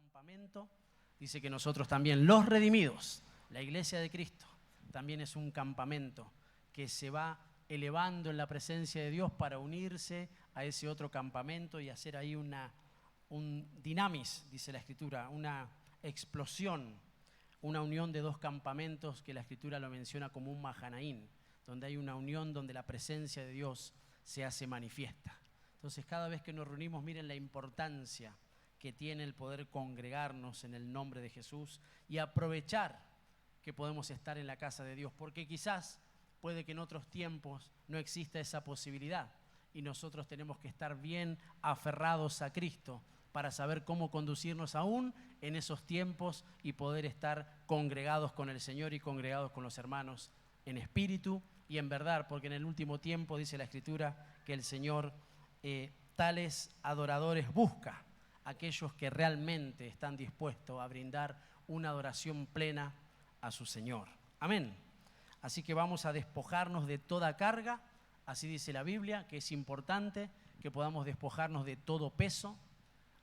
campamento, dice que nosotros también, los redimidos, la iglesia de Cristo, también es un campamento que se va elevando en la presencia de Dios para unirse a ese otro campamento y hacer ahí un dinamis, dice la Escritura, una explosión, una unión de dos campamentos que la Escritura lo menciona como un Mahanaín, donde hay una unión donde la presencia de Dios se hace manifiesta. Entonces, cada vez que nos reunimos, miren la importancia que tiene el poder congregarnos en el nombre de Jesús y aprovechar que podemos estar en la casa de Dios, porque quizás puede que en otros tiempos no exista esa posibilidad y nosotros tenemos que estar bien aferrados a Cristo para saber cómo conducirnos aún en esos tiempos y poder estar congregados con el Señor y congregados con los hermanos en espíritu y en verdad, porque en el último tiempo dice la Escritura que el Señor tales adoradores busca, aquellos que realmente están dispuestos a brindar una adoración plena a su Señor. Amén. Así que vamos a despojarnos de toda carga, así dice la Biblia, que es importante que podamos despojarnos de todo peso,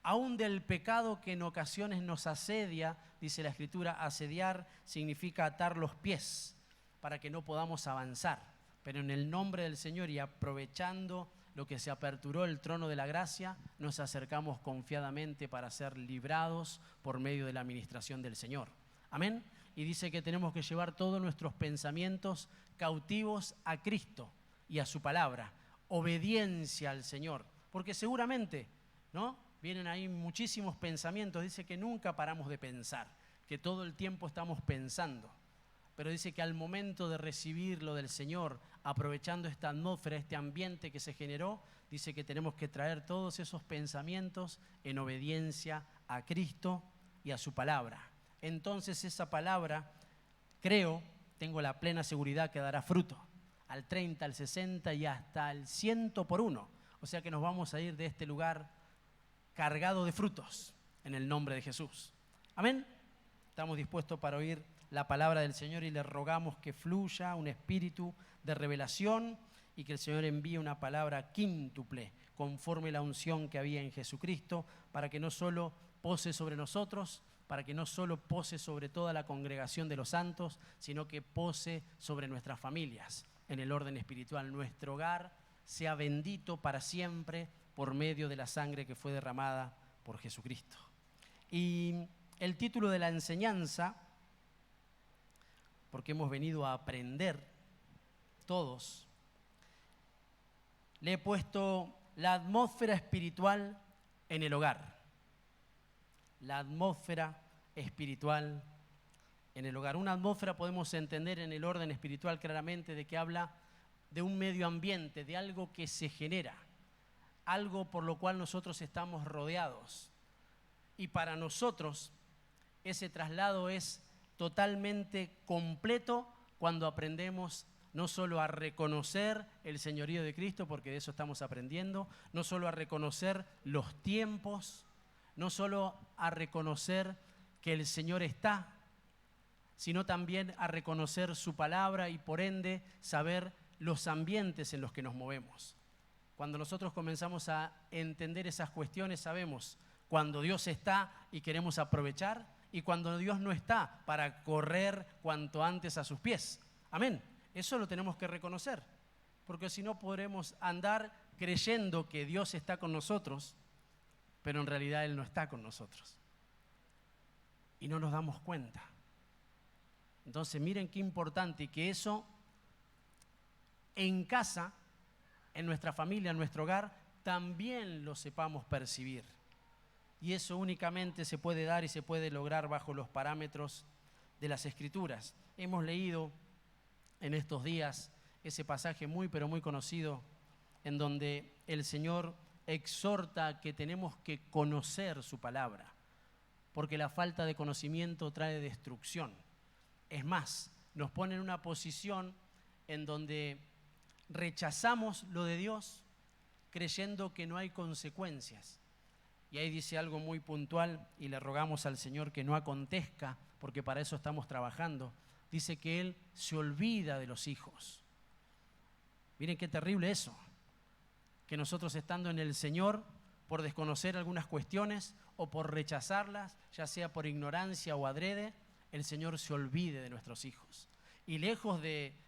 aún del pecado que en ocasiones nos asedia, dice la Escritura. Asediar significa atar los pies para que no podamos avanzar, pero en el nombre del Señor y aprovechando lo que se aperturó el trono de la gracia, nos acercamos confiadamente para ser librados por medio de la administración del Señor. Amén. Y dice que tenemos que llevar todos nuestros pensamientos cautivos a Cristo y a su palabra. Obediencia al Señor. Porque seguramente, ¿no?, vienen ahí muchísimos pensamientos. Dice que nunca paramos de pensar, que todo el tiempo estamos pensando. Pero dice que al momento de recibir lo del Señor, aprovechando esta atmósfera, este ambiente que se generó, dice que tenemos que traer todos esos pensamientos en obediencia a Cristo y a su palabra. Entonces esa palabra, creo, tengo la plena seguridad que dará fruto, al 30, al 60 y hasta al 100 por uno. O sea que nos vamos a ir de este lugar cargado de frutos en el nombre de Jesús. Amén. Estamos dispuestos para oír la palabra del Señor y le rogamos que fluya un espíritu de revelación y que el Señor envíe una palabra quíntuple conforme la unción que había en Jesucristo, para que no solo pose sobre nosotros, para que no solo pose sobre toda la congregación de los santos, sino que pose sobre nuestras familias en el orden espiritual. Nuestro hogar sea bendito para siempre por medio de la sangre que fue derramada por Jesucristo. Y el título de la enseñanza, porque hemos venido a aprender todos, le he puesto la atmósfera espiritual en el hogar. La atmósfera espiritual en el hogar. Una atmósfera podemos entender en el orden espiritual claramente de que habla de un medio ambiente, de algo que se genera, algo por lo cual nosotros estamos rodeados. Y para nosotros ese traslado es totalmente completo cuando aprendemos no solo a reconocer el señorío de Cristo, porque de eso estamos aprendiendo, no solo a reconocer los tiempos, no solo a reconocer que el Señor está, sino también a reconocer su palabra y por ende saber los ambientes en los que nos movemos. Cuando nosotros comenzamos a entender esas cuestiones, sabemos cuando Dios está y queremos aprovechar y cuando Dios no está para correr cuanto antes a sus pies. Amén. Eso lo tenemos que reconocer, porque si no podremos andar creyendo que Dios está con nosotros, pero en realidad Él no está con nosotros. Y no nos damos cuenta. Entonces miren qué importante y que eso en casa, en nuestra familia, en nuestro hogar, también lo sepamos percibir. Y eso únicamente se puede dar y se puede lograr bajo los parámetros de las Escrituras. Hemos leído en estos días ese pasaje muy pero muy conocido en donde el Señor exhorta que tenemos que conocer su palabra, porque la falta de conocimiento trae destrucción. Es más, nos pone en una posición en donde rechazamos lo de Dios creyendo que no hay consecuencias. Y ahí dice algo muy puntual y le rogamos al Señor que no acontezca, porque para eso estamos trabajando. Dice que Él se olvida de los hijos. Miren qué terrible eso, que nosotros estando en el Señor, por desconocer algunas cuestiones o por rechazarlas, ya sea por ignorancia o adrede, el Señor se olvide de nuestros hijos. Y lejos de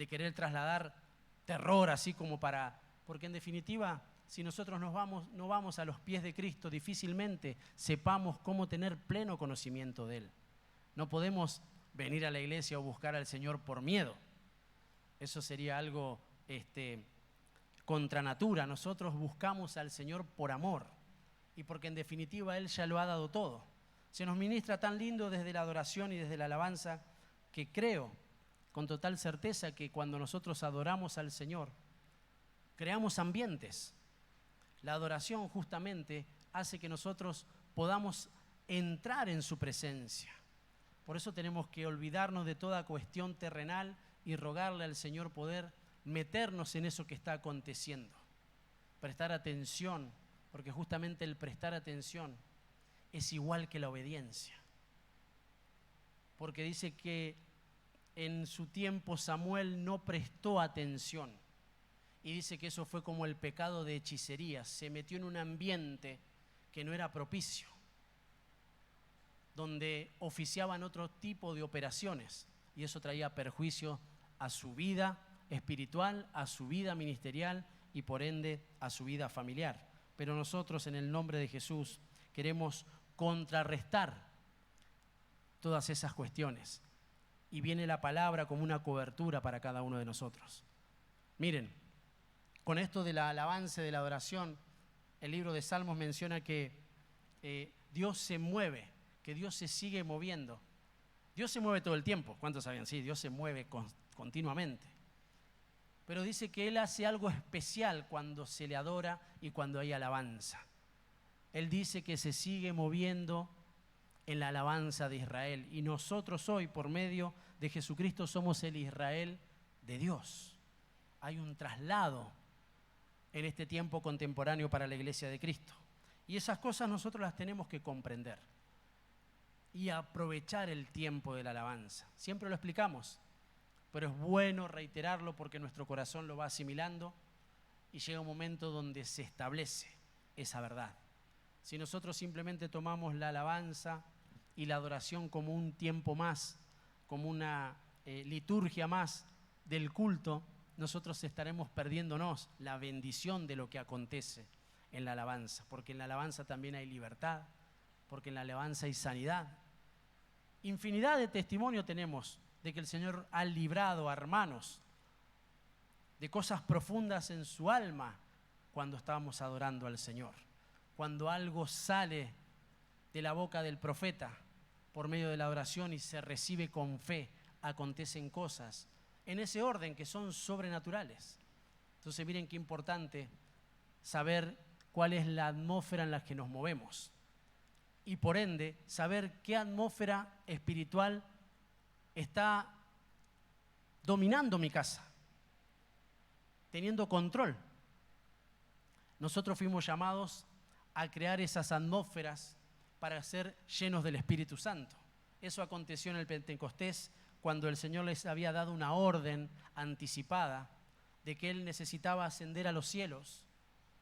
querer trasladar terror así como para... Porque en definitiva, si nosotros no vamos a los pies de Cristo, difícilmente sepamos cómo tener pleno conocimiento de Él. No podemos venir a la iglesia o buscar al Señor por miedo. Eso sería algo contra natura. Nosotros buscamos al Señor por amor y porque en definitiva Él ya lo ha dado todo. Se nos ministra tan lindo desde la adoración y desde la alabanza que creo con total certeza que cuando nosotros adoramos al Señor, creamos ambientes. La adoración justamente hace que nosotros podamos entrar en su presencia. Por eso tenemos que olvidarnos de toda cuestión terrenal y rogarle al Señor poder meternos en eso que está aconteciendo. Prestar atención, porque justamente el prestar atención es igual que la obediencia. Porque dice que en su tiempo Samuel no prestó atención. Y dice que eso fue como el pecado de hechicería. Se metió en un ambiente que no era propicio, donde oficiaban otro tipo de operaciones. Y eso traía perjuicio a su vida espiritual, a su vida ministerial y por ende a su vida familiar. Pero nosotros en el nombre de Jesús queremos contrarrestar todas esas cuestiones. Y viene la palabra como una cobertura para cada uno de nosotros. Miren, con esto de la alabanza, de la adoración, el libro de Salmos menciona que Dios se mueve, que Dios se sigue moviendo. Dios se mueve todo el tiempo. ¿Cuántos sabían? Sí, Dios se mueve continuamente. Pero dice que Él hace algo especial cuando se le adora y cuando hay alabanza. Él dice que se sigue moviendo en la alabanza de Israel. Y nosotros hoy, por medio de Jesucristo, somos el Israel de Dios. Hay un traslado en este tiempo contemporáneo para la iglesia de Cristo. Y esas cosas nosotros las tenemos que comprender y aprovechar el tiempo de la alabanza. Siempre lo explicamos, pero es bueno reiterarlo porque nuestro corazón lo va asimilando y llega un momento donde se establece esa verdad. Si nosotros simplemente tomamos la alabanza y la adoración como un tiempo más, como una liturgia más del culto, nosotros estaremos perdiéndonos la bendición de lo que acontece en la alabanza, porque en la alabanza también hay libertad, porque en la alabanza hay sanidad. Infinidad de testimonio tenemos de que el Señor ha librado a hermanos de cosas profundas en su alma cuando estábamos adorando al Señor. Cuando algo sale de la boca del profeta por medio de la adoración y se recibe con fe, acontecen cosas en ese orden que son sobrenaturales. Entonces miren qué importante saber cuál es la atmósfera en la que nos movemos y por ende saber qué atmósfera espiritual está dominando mi casa, teniendo control. Nosotros fuimos llamados a crear esas atmósferas para ser llenos del Espíritu Santo. Eso aconteció en el Pentecostés, cuando el Señor les había dado una orden anticipada de que Él necesitaba ascender a los cielos,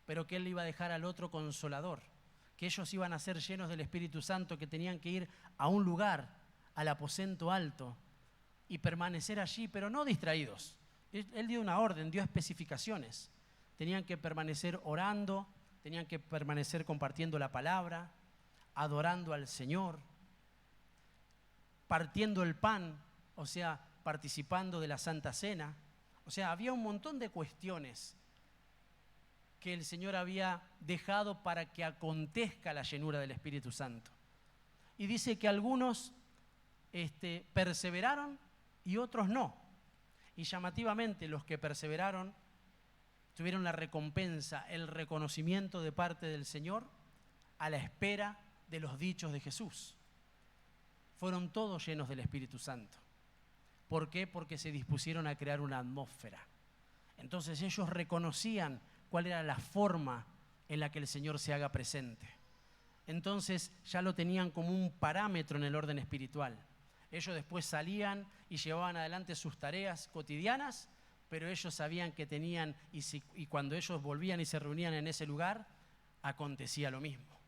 pero que Él iba a dejar al otro consolador, que ellos iban a ser llenos del Espíritu Santo, que tenían que ir a un lugar, al aposento alto, y permanecer allí, pero no distraídos. Él dio una orden, dio especificaciones. Tenían que permanecer orando, tenían que permanecer compartiendo la palabra, adorando al Señor, partiendo el pan, o sea, participando de la Santa Cena. O sea, había un montón de cuestiones que el Señor había dejado para que acontezca la llenura del Espíritu Santo. Y dice que algunos perseveraron y otros no. Y llamativamente los que perseveraron tuvieron la recompensa, el reconocimiento de parte del Señor a la espera de los dichos de Jesús. Fueron todos llenos del Espíritu Santo. ¿Por qué? Porque se dispusieron a crear una atmósfera. Entonces ellos reconocían cuál era la forma en la que el Señor se haga presente. Entonces ya lo tenían como un parámetro en el orden espiritual. Ellos después salían y llevaban adelante sus tareas cotidianas, pero ellos sabían que tenían, y cuando ellos volvían y se reunían en ese lugar, acontecía lo mismo.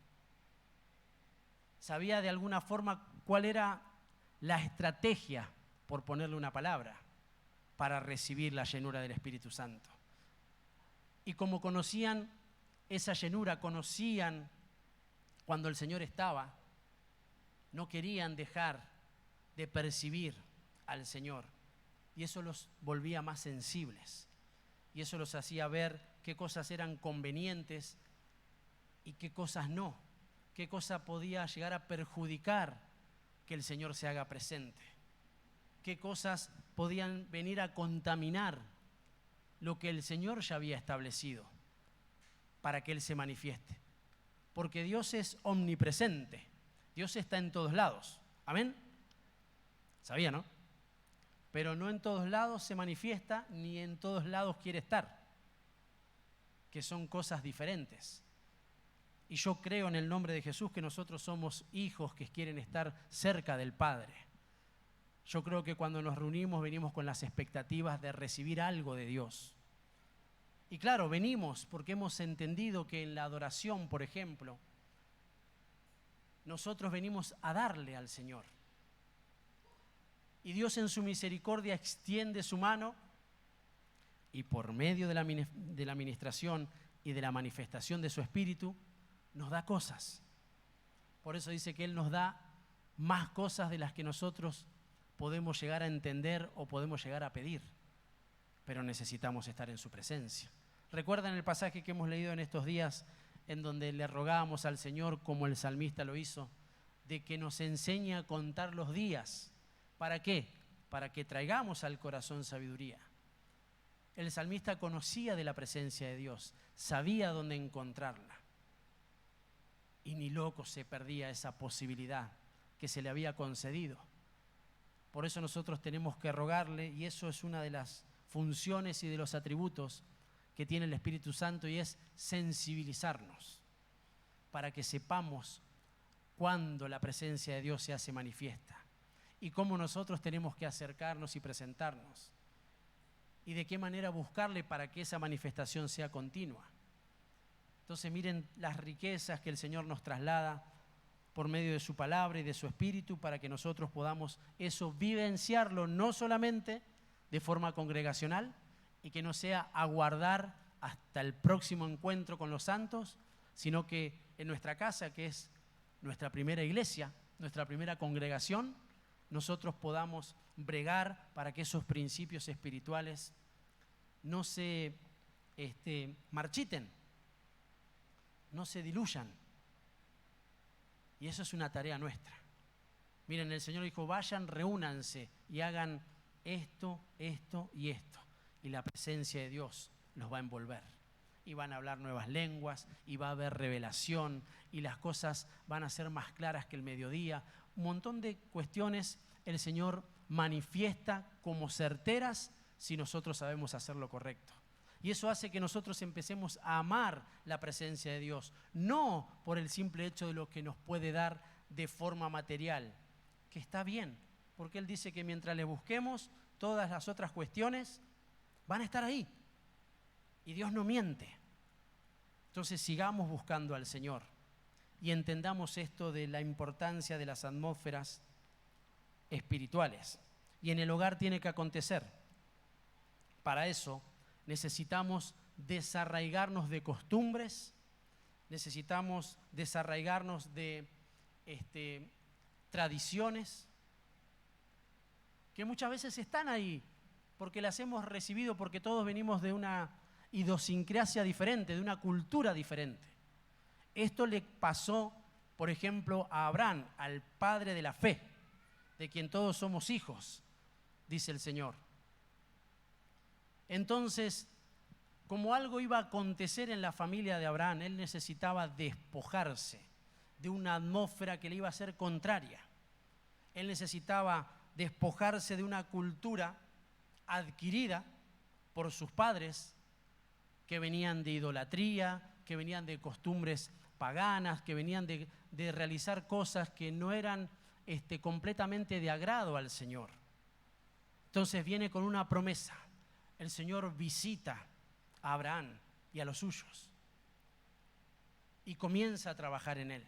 Sabía de alguna forma cuál era la estrategia, por ponerle una palabra, para recibir la llenura del Espíritu Santo. Y como conocían esa llenura, conocían cuando el Señor estaba, no querían dejar de percibir al Señor. Y eso los volvía más sensibles. Y eso los hacía ver qué cosas eran convenientes y qué cosas no. Qué cosa podía llegar a perjudicar que el Señor se haga presente. Qué cosas podían venir a contaminar lo que el Señor ya había establecido para que Él se manifieste. Porque Dios es omnipresente. Dios está en todos lados. ¿Amén? ¿Sabía, no? Pero no en todos lados se manifiesta, ni en todos lados quiere estar. Que son cosas diferentes. Y yo creo en el nombre de Jesús que nosotros somos hijos que quieren estar cerca del Padre. Yo creo que cuando nos reunimos venimos con las expectativas de recibir algo de Dios. Y claro, venimos porque hemos entendido que en la adoración, por ejemplo, nosotros venimos a darle al Señor. Y Dios en su misericordia extiende su mano y por medio de la ministración y de la manifestación de su Espíritu, nos da cosas. Por eso dice que Él nos da más cosas de las que nosotros podemos llegar a entender o podemos llegar a pedir. Pero necesitamos estar en su presencia. ¿Recuerdan el pasaje que hemos leído en estos días en donde le rogábamos al Señor, como el salmista lo hizo, de que nos enseñe a contar los días? ¿Para qué? Para que traigamos al corazón sabiduría. El salmista conocía de la presencia de Dios, sabía dónde encontrarla. Y ni loco se perdía esa posibilidad que se le había concedido. Por eso nosotros tenemos que rogarle, y eso es una de las funciones y de los atributos que tiene el Espíritu Santo, y es sensibilizarnos para que sepamos cuándo la presencia de Dios se hace manifiesta y cómo nosotros tenemos que acercarnos y presentarnos y de qué manera buscarle para que esa manifestación sea continua. Entonces miren las riquezas que el Señor nos traslada por medio de su palabra y de su Espíritu para que nosotros podamos eso vivenciarlo no solamente de forma congregacional y que no sea aguardar hasta el próximo encuentro con los santos, sino que en nuestra casa, que es nuestra primera iglesia, nuestra primera congregación, nosotros podamos bregar para que esos principios espirituales no se marchiten, no se diluyan. Y eso es una tarea nuestra. Miren, el Señor dijo, vayan, reúnanse y hagan esto, esto y esto. Y la presencia de Dios los va a envolver. Y van a hablar nuevas lenguas, y va a haber revelación, y las cosas van a ser más claras que el mediodía. Un montón de cuestiones el Señor manifiesta como certeras si nosotros sabemos hacer lo correcto. Y eso hace que nosotros empecemos a amar la presencia de Dios, no por el simple hecho de lo que nos puede dar de forma material, que está bien, porque Él dice que mientras le busquemos, todas las otras cuestiones van a estar ahí. Y Dios no miente. Entonces sigamos buscando al Señor y entendamos esto de la importancia de las atmósferas espirituales. Y en el hogar tiene que acontecer. Para eso necesitamos desarraigarnos de costumbres, necesitamos desarraigarnos de tradiciones que muchas veces están ahí porque las hemos recibido, porque todos venimos de una idiosincrasia diferente, de una cultura diferente. Esto le pasó, por ejemplo, a Abraham, al padre de la fe, de quien todos somos hijos, dice el Señor. Entonces, como algo iba a acontecer en la familia de Abraham, él necesitaba despojarse de una atmósfera que le iba a ser contraria. Él necesitaba despojarse de una cultura adquirida por sus padres, que venían de idolatría, que venían de costumbres paganas, que venían de realizar cosas que no eran completamente de agrado al Señor. Entonces viene con una promesa. El Señor visita a Abraham y a los suyos. y comienza a trabajar en él.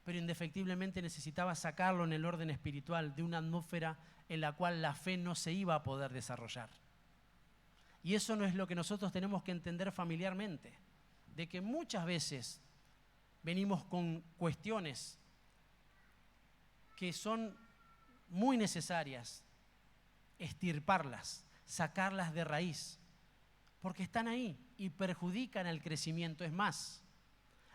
Pero indefectiblemente necesitaba sacarlo en el orden espiritual de una atmósfera en la cual la fe no se iba a poder desarrollar. Y eso no es lo que nosotros tenemos que entender familiarmente, de que muchas veces venimos con cuestiones que son muy necesarias, extirparlas, sacarlas de raíz, porque están ahí y perjudican el crecimiento. Es más,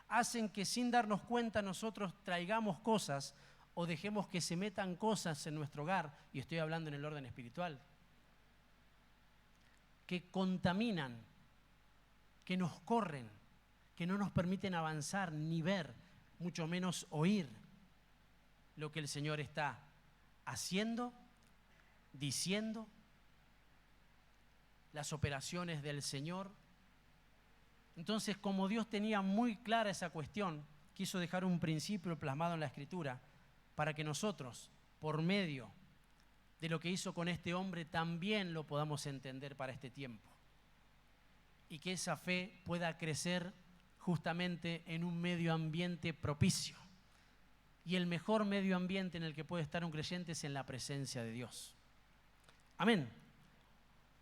hacen que sin darnos cuenta nosotros traigamos cosas o dejemos que se metan cosas en nuestro hogar, y estoy hablando en el orden espiritual, que contaminan, que nos corren, que no nos permiten avanzar ni ver, mucho menos oír lo que el Señor está haciendo, diciendo, las operaciones del Señor. Entonces, como Dios tenía muy clara esa cuestión, quiso dejar un principio plasmado en la Escritura para que nosotros, por medio de lo que hizo con este hombre, también lo podamos entender para este tiempo. Y que esa fe pueda crecer justamente en un medio ambiente propicio. Y el mejor medio ambiente en el que puede estar un creyente es en la presencia de Dios. Amén.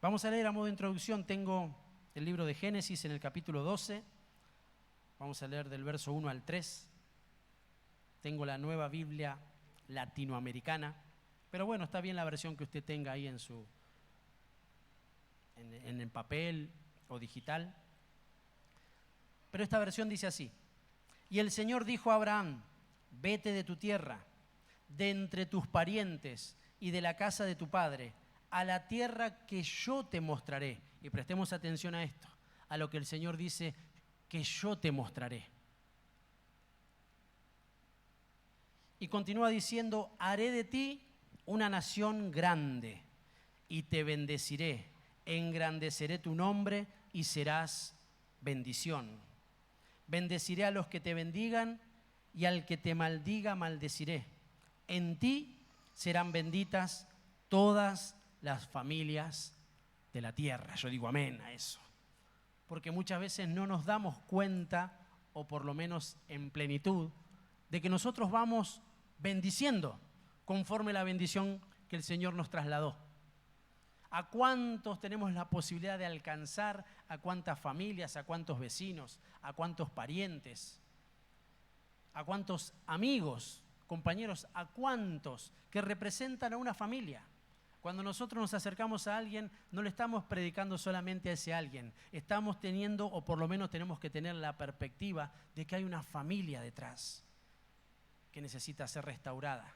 Vamos a leer a modo de introducción. Tengo el libro de Génesis en el capítulo 12. Vamos a leer del verso 1 al 3. Tengo la Nueva Biblia Latinoamericana. Pero bueno, está bien la versión que usted tenga ahí en el papel o digital. Pero esta versión dice así: y el Señor dijo a Abraham: vete de tu tierra, de entre tus parientes y de la casa de tu padre, a la tierra que yo te mostraré. Y prestemos atención a esto, a lo que el Señor dice, que yo te mostraré. Y continúa diciendo: haré de ti una nación grande y te bendeciré, engrandeceré tu nombre y serás bendición. Bendeciré a los que te bendigan y al que te maldiga maldeciré. En ti serán benditas todas las familias de la tierra. Yo digo amén a eso, porque muchas veces no nos damos cuenta, o por lo menos en plenitud, de que nosotros vamos bendiciendo conforme la bendición que el Señor nos trasladó. ¿A cuántos tenemos la posibilidad de alcanzar? ¿A cuántas familias? ¿A cuántos vecinos? ¿A cuántos parientes? ¿A cuántos amigos, compañeros? ¿A cuántos que representan a una familia? Cuando nosotros nos acercamos a alguien, no le estamos predicando solamente a ese alguien. Estamos teniendo, o por lo menos tenemos que tener la perspectiva de que hay una familia detrás que necesita ser restaurada.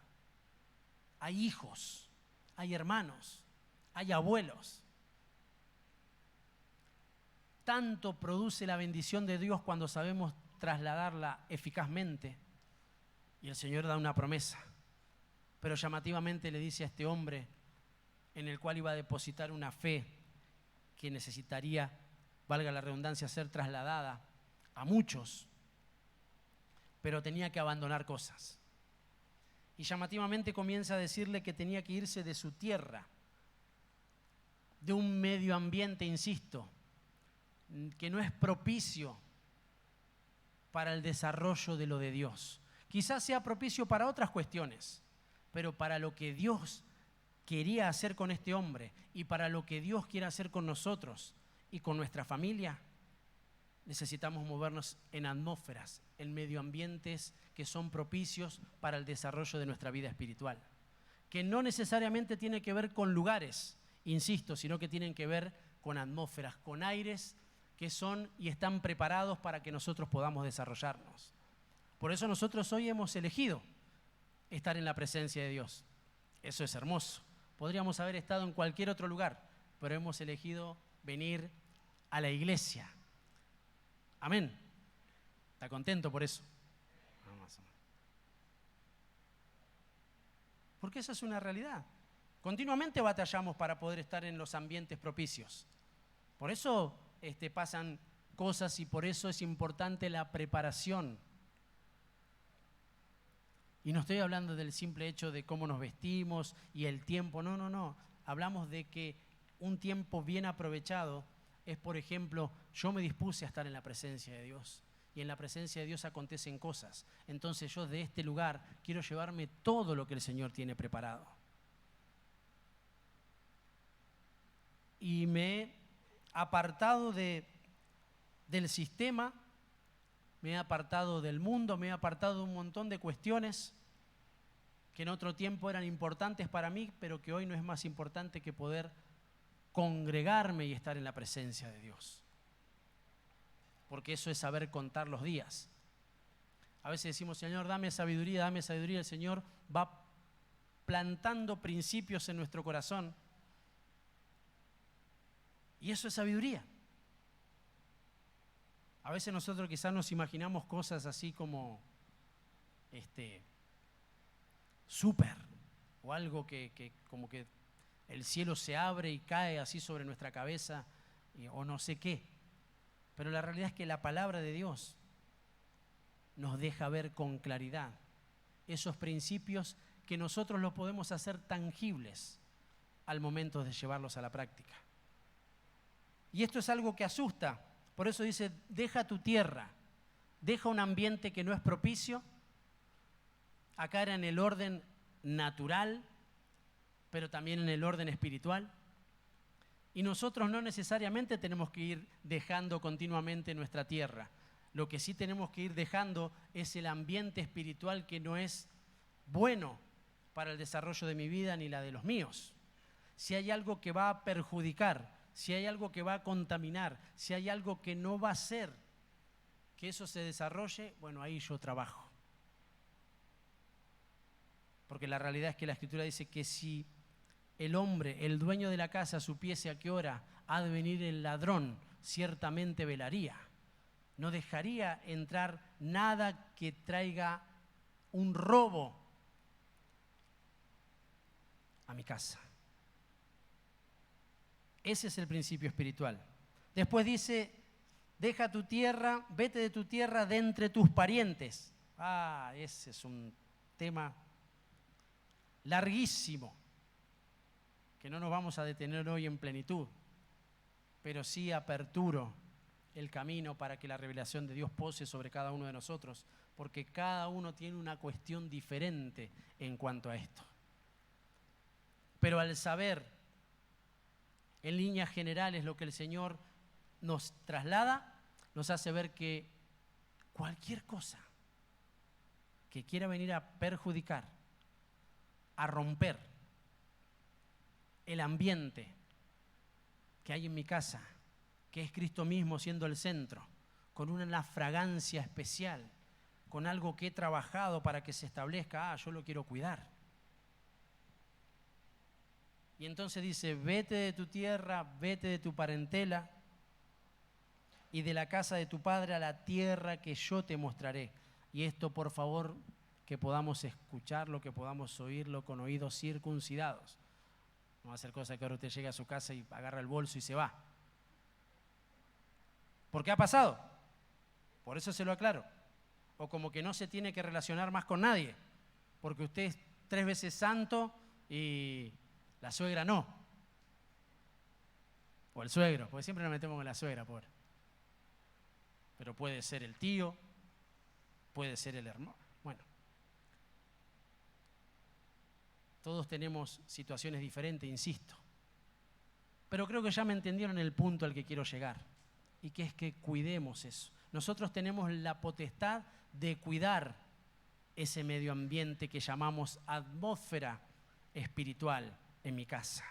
Hay hijos, hay hermanos, hay abuelos. Tanto produce la bendición de Dios cuando sabemos trasladarla eficazmente. Y el Señor da una promesa, pero llamativamente le dice a este hombre, en el cual iba a depositar una fe que necesitaría, valga la redundancia, ser trasladada a muchos, pero tenía que abandonar cosas. Y llamativamente comienza a decirle que tenía que irse de su tierra, de un medio ambiente, insisto, que no es propicio para el desarrollo de lo de Dios. Quizás sea propicio para otras cuestiones, pero para lo que Dios quería hacer con este hombre y para lo que Dios quiere hacer con nosotros y con nuestra familia, necesitamos movernos en atmósferas, en medio ambientes que son propicios para el desarrollo de nuestra vida espiritual, que no necesariamente tiene que ver con lugares, insisto, sino que tienen que ver con atmósferas, con aires que son y están preparados para que nosotros podamos desarrollarnos. Por eso nosotros hoy hemos elegido estar en la presencia de Dios. Eso es hermoso. Podríamos haber estado en cualquier otro lugar, pero hemos elegido venir a la iglesia. Amén. ¿Está contento por eso? Porque esa es una realidad. Continuamente batallamos para poder estar en los ambientes propicios. Por eso pasan cosas y por eso es importante la preparación. Y no estoy hablando del simple hecho de cómo nos vestimos y el tiempo. No. Hablamos de que un tiempo bien aprovechado es, por ejemplo, yo me dispuse a estar en la presencia de Dios. y en la presencia de Dios acontecen cosas. Entonces yo de este lugar quiero llevarme todo lo que el Señor tiene preparado. Y me he apartado del sistema, me he apartado del mundo, me he apartado de un montón de cuestiones que en otro tiempo eran importantes para mí, pero que hoy no es más importante que poder congregarme y estar en la presencia de Dios. Porque eso es saber contar los días. A veces decimos, Señor, dame sabiduría, dame sabiduría. El Señor va plantando principios en nuestro corazón. Y eso es sabiduría. A veces nosotros quizás nos imaginamos cosas así como súper, o algo que como que el cielo se abre y cae así sobre nuestra cabeza, o no sé qué. Pero la realidad es que la palabra de Dios nos deja ver con claridad esos principios que nosotros los podemos hacer tangibles al momento de llevarlos a la práctica. Y esto es algo que asusta. Por eso dice, deja tu tierra, deja un ambiente que no es propicio. Acá era en el orden natural, pero también en el orden espiritual. Y nosotros no necesariamente tenemos que ir dejando continuamente nuestra tierra. Lo que sí tenemos que ir dejando es el ambiente espiritual que no es bueno para el desarrollo de mi vida ni la de los míos. Si hay algo que va a perjudicar, si hay algo que va a contaminar, si hay algo que no va a hacer que eso se desarrolle, bueno, ahí yo trabajo. Porque la realidad es que la Escritura dice que si el hombre, el dueño de la casa, supiese a qué hora ha de venir el ladrón, ciertamente velaría. No dejaría entrar nada que traiga un robo a mi casa. Ese es el principio espiritual. Después dice, deja tu tierra, vete de tu tierra de entre tus parientes. Ese es un tema larguísimo, que no nos vamos a detener hoy en plenitud, pero sí aperturo el camino para que la revelación de Dios pose sobre cada uno de nosotros, porque cada uno tiene una cuestión diferente en cuanto a esto. Pero al saber en líneas generales lo que el Señor nos traslada, nos hace ver que cualquier cosa que quiera venir a perjudicar, a romper el ambiente que hay en mi casa, que es Cristo mismo siendo el centro, con una fragancia especial, con algo que he trabajado para que se establezca, yo lo quiero cuidar. Y entonces dice, vete de tu tierra, vete de tu parentela y de la casa de tu padre a la tierra que yo te mostraré. Y esto, por favor, que podamos escucharlo, que podamos oírlo con oídos circuncidados. No va a ser cosa que ahora usted llegue a su casa y agarra el bolso y se va. ¿Por qué ha pasado? Por eso se lo aclaro. O como que no se tiene que relacionar más con nadie, porque usted es 3 veces santo y la suegra no. O el suegro, porque siempre nos metemos con la suegra, pobre. Pero puede ser el tío, puede ser el hermano. Bueno, todos tenemos situaciones diferentes, insisto. Pero creo que ya me entendieron el punto al que quiero llegar. Y que es que cuidemos eso. Nosotros tenemos la potestad de cuidar ese medio ambiente que llamamos atmósfera espiritual en mi casa.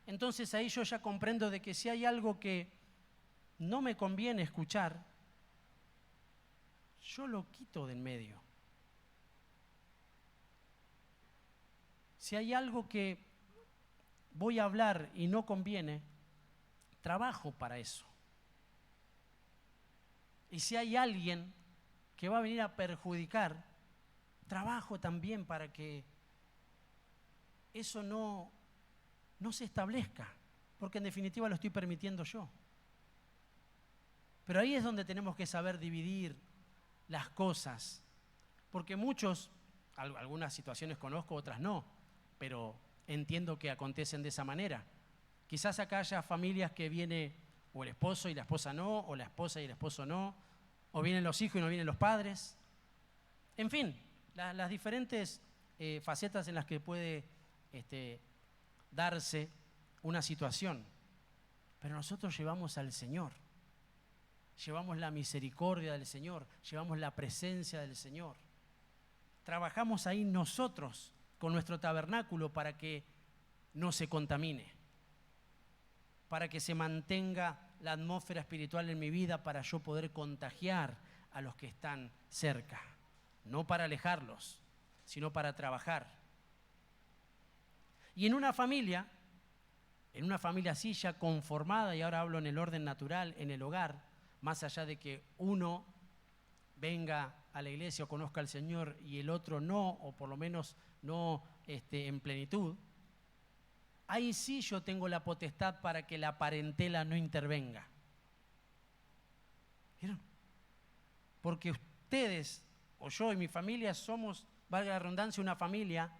Entonces ahí yo ya comprendo de que si hay algo que no me conviene escuchar, yo lo quito de en medio. Si hay algo que voy a hablar y no conviene, trabajo para eso. Y si hay alguien que va a venir a perjudicar, trabajo también para que eso no se establezca, porque en definitiva lo estoy permitiendo yo. Pero ahí es donde tenemos que saber dividir las cosas, porque muchos, algunas situaciones conozco, otras no, pero entiendo que acontecen de esa manera. Quizás acá haya familias que viene o el esposo y la esposa no, o la esposa y el esposo no, o vienen los hijos y no vienen los padres. En fin, las diferentes facetas en las que puede darse una situación. Pero nosotros llevamos al Señor, llevamos la misericordia del Señor, llevamos la presencia del Señor. Trabajamos ahí nosotros con nuestro tabernáculo para que no se contamine, para que se mantenga la atmósfera espiritual en mi vida, para yo poder contagiar a los que están cerca. No para alejarlos, sino para trabajar. Y en una familia así ya conformada, y ahora hablo en el orden natural, en el hogar, más allá de que uno venga a la iglesia o conozca al Señor y el otro no, o por lo menos no en plenitud, ahí sí yo tengo la potestad para que la parentela no intervenga. ¿Vieron? Porque ustedes, o yo y mi familia, somos, valga la redundancia, una familia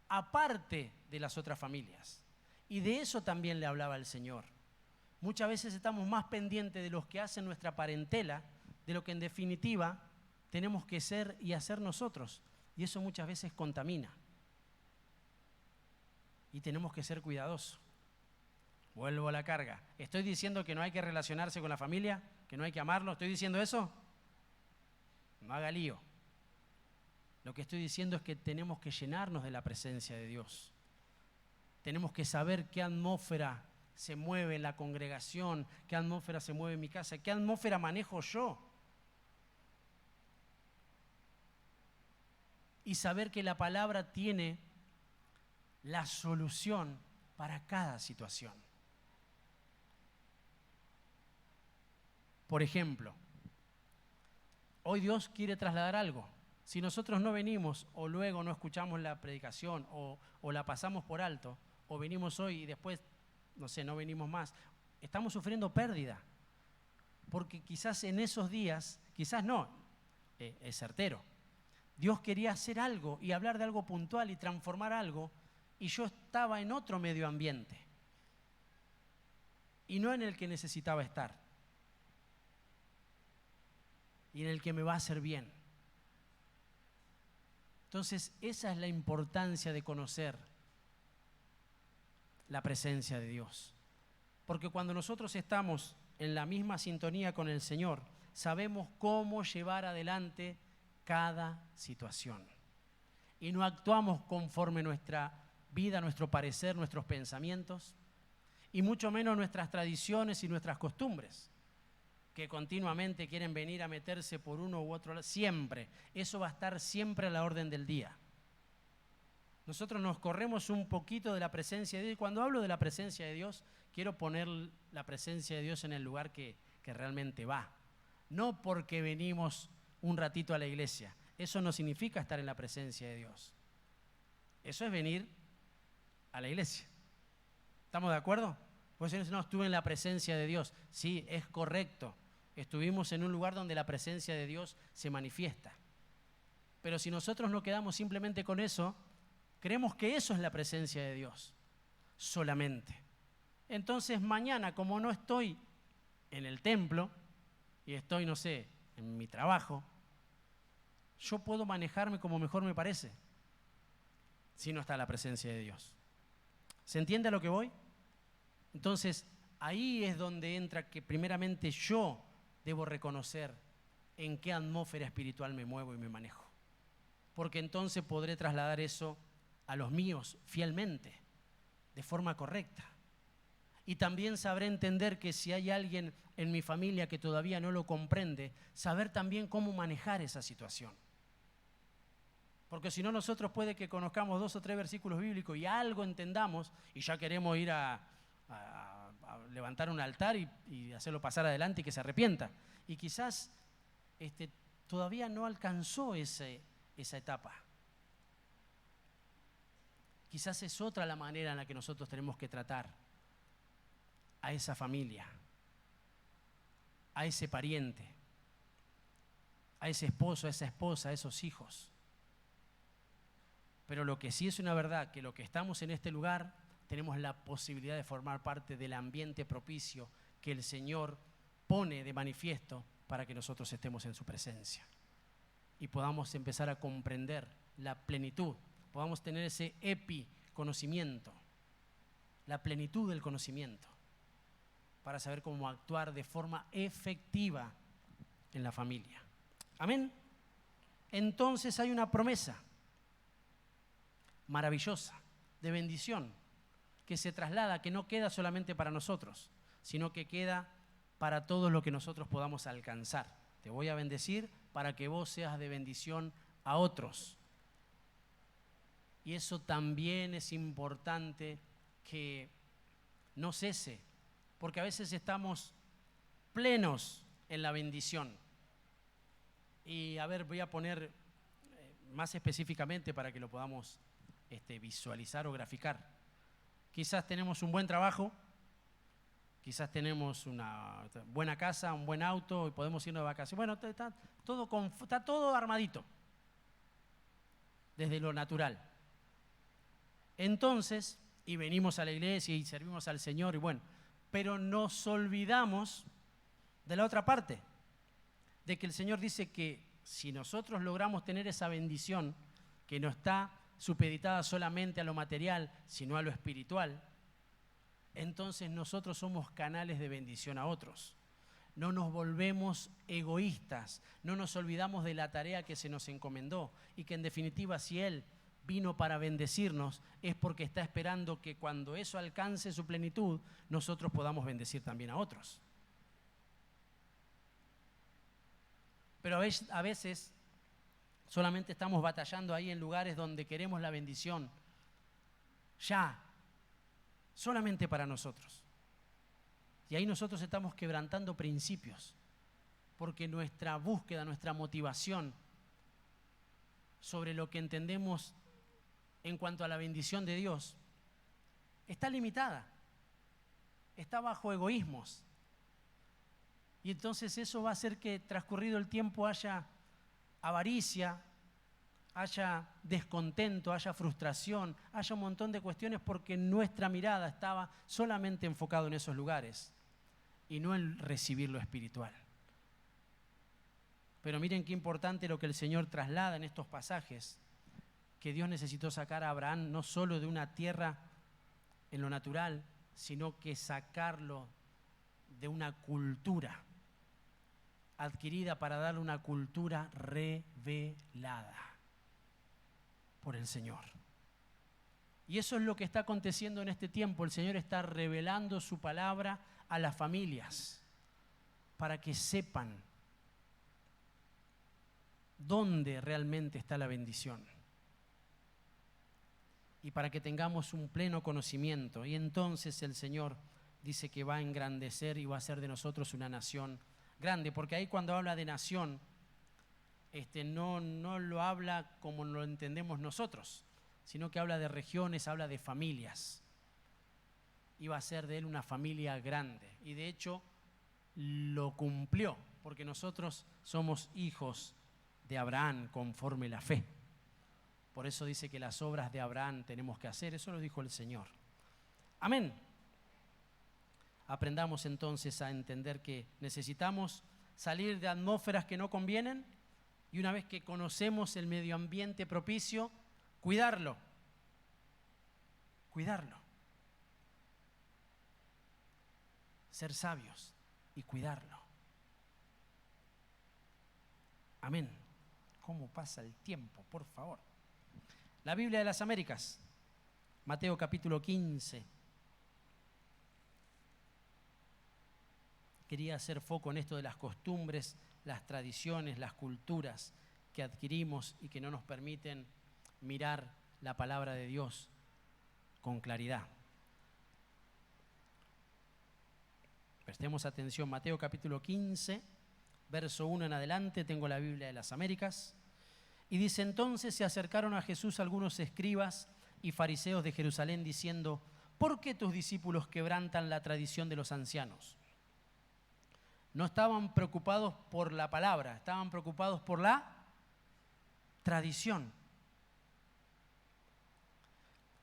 aparte de las otras familias. Y de eso también le hablaba el Señor. Muchas veces estamos más pendientes de los que hacen nuestra parentela, de lo que en definitiva tenemos que ser y hacer nosotros. Y eso muchas veces contamina. Y tenemos que ser cuidadosos. Vuelvo a la carga. ¿Estoy diciendo que no hay que relacionarse con la familia? ¿Que no hay que amarlo? ¿Estoy diciendo eso? No haga lío. Lo que estoy diciendo es que tenemos que llenarnos de la presencia de Dios. Tenemos que saber qué atmósfera se mueve en la congregación, qué atmósfera se mueve en mi casa, qué atmósfera manejo yo. Y saber que la palabra tiene la solución para cada situación. Por ejemplo, hoy Dios quiere trasladar algo. Si nosotros no venimos o luego no escuchamos la predicación o la pasamos por alto, o venimos hoy y después, no sé, no venimos más, estamos sufriendo pérdida. Porque quizás en esos días, quizás no, es certero. Dios quería hacer algo y hablar de algo puntual y transformar algo, y yo estaba en otro medio ambiente y no en el que necesitaba estar y en el que me va a hacer bien. Entonces, esa es la importancia de conocer la presencia de Dios. Porque cuando nosotros estamos en la misma sintonía con el Señor, sabemos cómo llevar adelante cada situación. Y no actuamos conforme nuestra vida, nuestro parecer, nuestros pensamientos, y mucho menos nuestras tradiciones y nuestras costumbres, que continuamente quieren venir a meterse por uno u otro lado. Siempre. Eso va a estar siempre a la orden del día. Nosotros nos corremos un poquito de la presencia de Dios. Y cuando hablo de la presencia de Dios, quiero poner la presencia de Dios en el lugar que realmente va. No porque venimos un ratito a la iglesia. Eso no significa estar en la presencia de Dios. Eso es venir a la iglesia. ¿Estamos de acuerdo? Pues no, estuve en la presencia de Dios. Sí, es correcto. Estuvimos en un lugar donde la presencia de Dios se manifiesta. Pero si nosotros no quedamos simplemente con eso, creemos que eso es la presencia de Dios, solamente. Entonces mañana, como no estoy en el templo y estoy, no sé, en mi trabajo, yo puedo manejarme como mejor me parece, si no está la presencia de Dios. ¿Se entiende a lo que voy? Entonces, ahí es donde entra que primeramente yo debo reconocer en qué atmósfera espiritual me muevo y me manejo. Porque entonces podré trasladar eso a los míos fielmente, de forma correcta. Y también sabré entender que si hay alguien en mi familia que todavía no lo comprende, saber también cómo manejar esa situación. Porque si no, nosotros puede que conozcamos 2 o 3 versículos bíblicos y algo entendamos y ya queremos ir a levantar un altar y hacerlo pasar adelante y que se arrepienta. Y quizás todavía no alcanzó esa etapa. Quizás es otra la manera en la que nosotros tenemos que tratar a esa familia, a ese pariente, a ese esposo, a esa esposa, a esos hijos. Pero lo que sí es una verdad, que lo que estamos en este lugar tenemos la posibilidad de formar parte del ambiente propicio que el Señor pone de manifiesto para que nosotros estemos en su presencia y podamos empezar a comprender la plenitud, podamos tener ese epiconocimiento, la plenitud del conocimiento, para saber cómo actuar de forma efectiva en la familia. Amén. Entonces hay una promesa maravillosa de bendición que se traslada, que no queda solamente para nosotros, sino que queda para todo lo que nosotros podamos alcanzar. Te voy a bendecir para que vos seas de bendición a otros. Y eso también es importante que no cese, porque a veces estamos plenos en la bendición. Y a ver, voy a poner más específicamente para que lo podamos visualizar o graficar. Quizás tenemos un buen trabajo, quizás tenemos una buena casa, un buen auto y podemos irnos de vacaciones. Bueno, está todo armadito, desde lo natural. Entonces, y venimos a la iglesia y servimos al Señor, y bueno, pero nos olvidamos de la otra parte, de que el Señor dice que si nosotros logramos tener esa bendición que no está supeditada solamente a lo material, sino a lo espiritual, entonces nosotros somos canales de bendición a otros. No nos volvemos egoístas, no nos olvidamos de la tarea que se nos encomendó y que en definitiva si Él vino para bendecirnos es porque está esperando que cuando eso alcance su plenitud, nosotros podamos bendecir también a otros. Pero a veces solamente estamos batallando ahí en lugares donde queremos la bendición ya, solamente para nosotros. Y ahí nosotros estamos quebrantando principios, porque nuestra búsqueda, nuestra motivación sobre lo que entendemos en cuanto a la bendición de Dios está limitada, está bajo egoísmos. Y entonces eso va a hacer que transcurrido el tiempo haya avaricia, haya descontento, haya frustración, haya un montón de cuestiones porque nuestra mirada estaba solamente enfocada en esos lugares y no en recibir lo espiritual. Pero miren qué importante lo que el Señor traslada en estos pasajes, que Dios necesitó sacar a Abraham no solo de una tierra en lo natural, sino que sacarlo de una cultura adquirida para darle una cultura revelada por el Señor. Y eso es lo que está aconteciendo en este tiempo. El Señor está revelando su palabra a las familias para que sepan dónde realmente está la bendición y para que tengamos un pleno conocimiento. Y entonces el Señor dice que va a engrandecer y va a hacer de nosotros una nación grande, porque ahí cuando habla de nación, no lo habla como lo entendemos nosotros, sino que habla de regiones, habla de familias. Y va a ser de él una familia grande. Y de hecho lo cumplió, porque nosotros somos hijos de Abraham conforme la fe. Por eso dice que las obras de Abraham tenemos que hacer, eso lo dijo el Señor. Amén. Aprendamos entonces a entender que necesitamos salir de atmósferas que no convienen y una vez que conocemos el medio ambiente propicio, cuidarlo. Cuidarlo. Ser sabios y cuidarlo. Amén. ¿Cómo pasa el tiempo, por favor? La Biblia de las Américas, Mateo capítulo 15. Quería hacer foco en esto de las costumbres, las tradiciones, las culturas que adquirimos y que no nos permiten mirar la palabra de Dios con claridad. Prestemos atención, Mateo capítulo 15, verso 1 en adelante, tengo la Biblia de las Américas. Y dice: entonces se acercaron a Jesús algunos escribas y fariseos de Jerusalén diciendo: ¿por qué tus discípulos quebrantan la tradición de los ancianos? No estaban preocupados por la palabra, estaban preocupados por la tradición.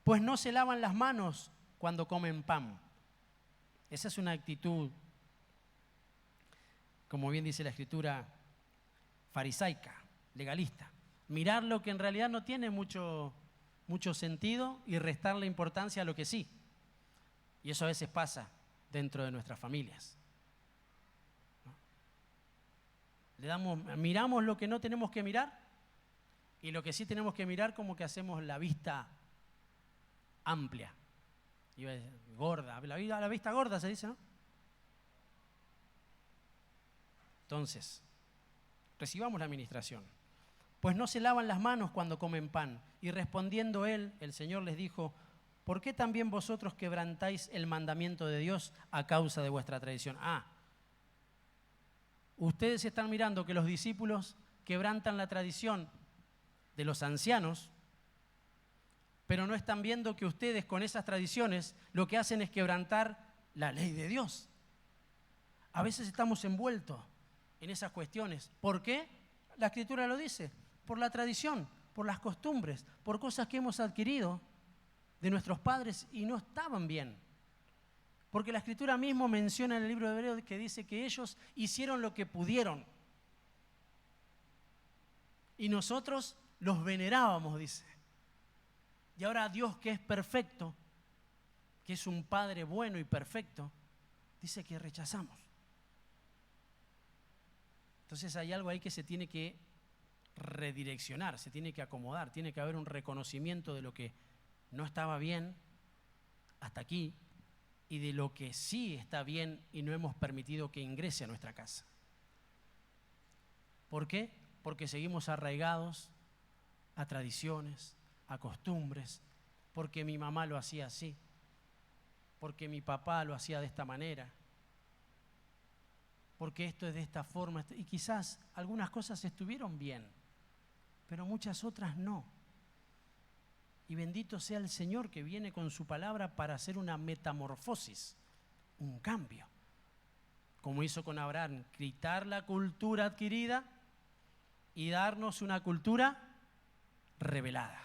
Pues no se lavan las manos cuando comen pan. Esa es una actitud como bien dice la Escritura, farisaica, legalista. Mirar lo que en realidad no tiene mucho sentido y restarle importancia a lo que sí. Y eso a veces pasa dentro de nuestras familias. Miramos lo que no tenemos que mirar y lo que sí tenemos que mirar, como que hacemos la vista amplia. Iba a decir, gorda, la vista gorda se dice, ¿no? Entonces, recibamos la administración. Pues no se lavan las manos cuando comen pan. Y respondiendo él, el Señor les dijo, ¿por qué también vosotros quebrantáis el mandamiento de Dios a causa de vuestra tradición? Ustedes están mirando que los discípulos quebrantan la tradición de los ancianos, pero no están viendo que ustedes con esas tradiciones lo que hacen es quebrantar la ley de Dios. A veces estamos envueltos en esas cuestiones. ¿Por qué? La Escritura lo dice. Por la tradición, por las costumbres, por cosas que hemos adquirido de nuestros padres y no estaban bien. Porque la Escritura mismo menciona en el libro de Hebreos que dice que ellos hicieron lo que pudieron. Y nosotros los venerábamos, dice. Y ahora Dios, que es perfecto, que es un Padre bueno y perfecto, dice que rechazamos. Entonces hay algo ahí que se tiene que redireccionar, se tiene que acomodar, tiene que haber un reconocimiento de lo que no estaba bien hasta aquí y de lo que sí está bien y no hemos permitido que ingrese a nuestra casa. ¿Por qué? Porque seguimos arraigados a tradiciones, a costumbres, porque mi mamá lo hacía así, porque mi papá lo hacía de esta manera, porque esto es de esta forma, y quizás algunas cosas estuvieron bien, pero muchas otras no. Y bendito sea el Señor que viene con su palabra para hacer una metamorfosis, un cambio, como hizo con Abraham, quitar la cultura adquirida y darnos una cultura revelada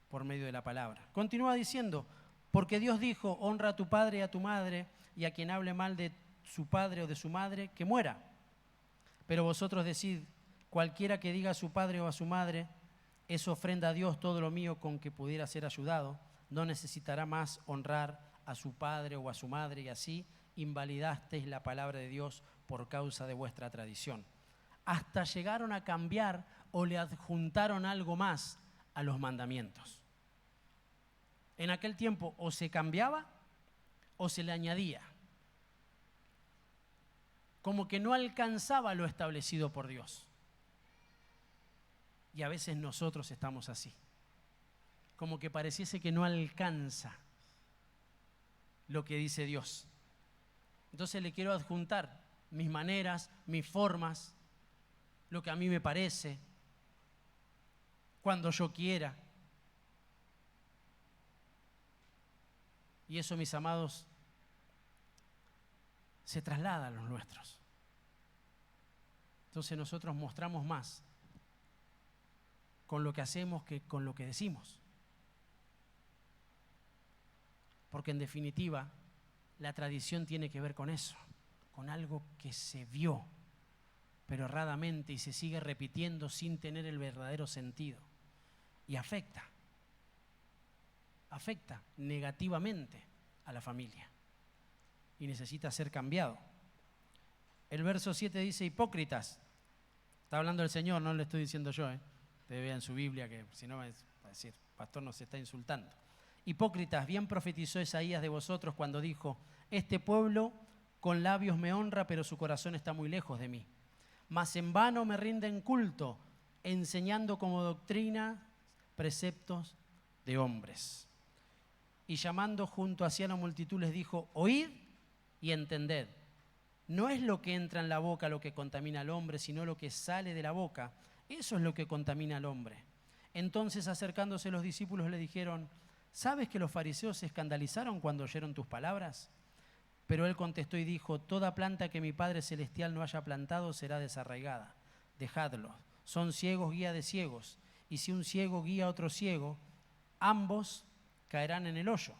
por medio de la palabra. Continúa diciendo, porque Dios dijo, honra a tu padre y a tu madre, y a quien hable mal de su padre o de su madre, que muera. Pero vosotros decid, cualquiera que diga a su padre o a su madre, es ofrenda a Dios todo lo mío con que pudiera ser ayudado, no necesitará más honrar a su padre o a su madre, y así invalidasteis la palabra de Dios por causa de vuestra tradición. Hasta llegaron a cambiar o le adjuntaron algo más a los mandamientos. En aquel tiempo o se cambiaba o se le añadía. Como que no alcanzaba lo establecido por Dios. Y a veces nosotros estamos así. Como que pareciese que no alcanza lo que dice Dios. Entonces le quiero adjuntar mis maneras, mis formas, lo que a mí me parece, cuando yo quiera. Y eso, mis amados, se traslada a los nuestros. Entonces nosotros mostramos más con lo que hacemos que con lo que decimos. Porque en definitiva, la tradición tiene que ver con eso, con algo que se vio, pero erradamente y se sigue repitiendo sin tener el verdadero sentido. Y afecta negativamente a la familia y necesita ser cambiado. El verso 7 dice, hipócritas. Está hablando el Señor, no le estoy diciendo yo, Ustedes vean su Biblia, que si no va a decir, pastor nos está insultando. Hipócritas, bien profetizó Isaías de vosotros cuando dijo, este pueblo con labios me honra, pero su corazón está muy lejos de mí. Mas en vano me rinden culto, enseñando como doctrina preceptos de hombres. Y llamando junto hacia la multitud les dijo, oíd y entended. No es lo que entra en la boca lo que contamina al hombre, sino lo que sale de la boca. Eso es lo que contamina al hombre. Entonces, acercándose los discípulos, le dijeron, ¿sabes que los fariseos se escandalizaron cuando oyeron tus palabras? Pero él contestó y dijo, toda planta que mi Padre Celestial no haya plantado será desarraigada. Dejadlos. Son ciegos guía de ciegos. Y si un ciego guía a otro ciego, ambos caerán en el hoyo.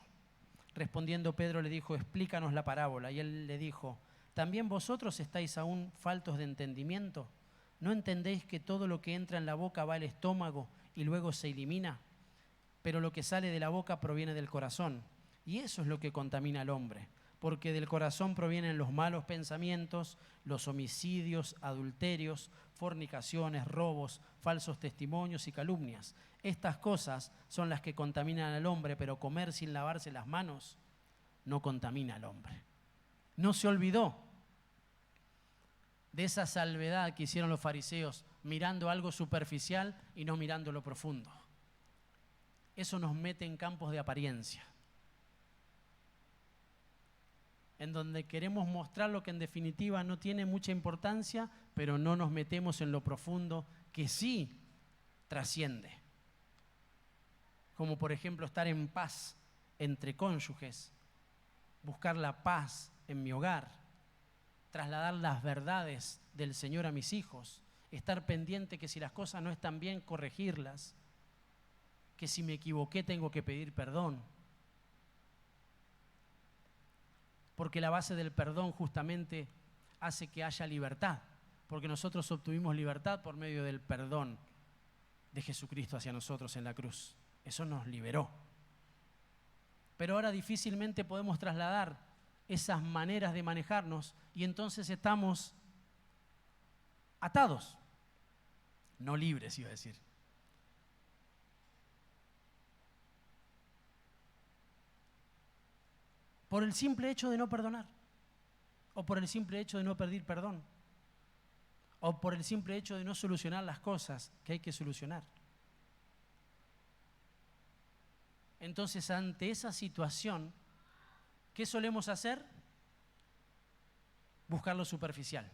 Respondiendo Pedro le dijo, explícanos la parábola. Y él le dijo, ¿también vosotros estáis aún faltos de entendimiento? ¿No entendéis que todo lo que entra en la boca va al estómago y luego se elimina? Pero lo que sale de la boca proviene del corazón, y eso es lo que contamina al hombre, porque del corazón provienen los malos pensamientos, los homicidios, adulterios, fornicaciones, robos, falsos testimonios y calumnias. Estas cosas son las que contaminan al hombre, pero comer sin lavarse las manos no contamina al hombre. No se olvidó de esa salvedad que hicieron los fariseos, mirando algo superficial y no mirando lo profundo. Eso nos mete en campos de apariencia, en donde queremos mostrar lo que en definitiva no tiene mucha importancia, pero no nos metemos en lo profundo que sí trasciende. Como por ejemplo estar en paz entre cónyuges, buscar la paz en mi hogar, trasladar las verdades del Señor a mis hijos, estar pendiente que si las cosas no están bien, corregirlas, que si me equivoqué tengo que pedir perdón. Porque la base del perdón justamente hace que haya libertad, porque nosotros obtuvimos libertad por medio del perdón de Jesucristo hacia nosotros en la cruz. Eso nos liberó. Pero ahora difícilmente podemos trasladar esas maneras de manejarnos y entonces estamos atados, no libres, iba a decir. Por el simple hecho de no perdonar, o por el simple hecho de no pedir perdón, o por el simple hecho de no solucionar las cosas que hay que solucionar. Entonces, ante esa situación, ¿qué solemos hacer? Buscar lo superficial.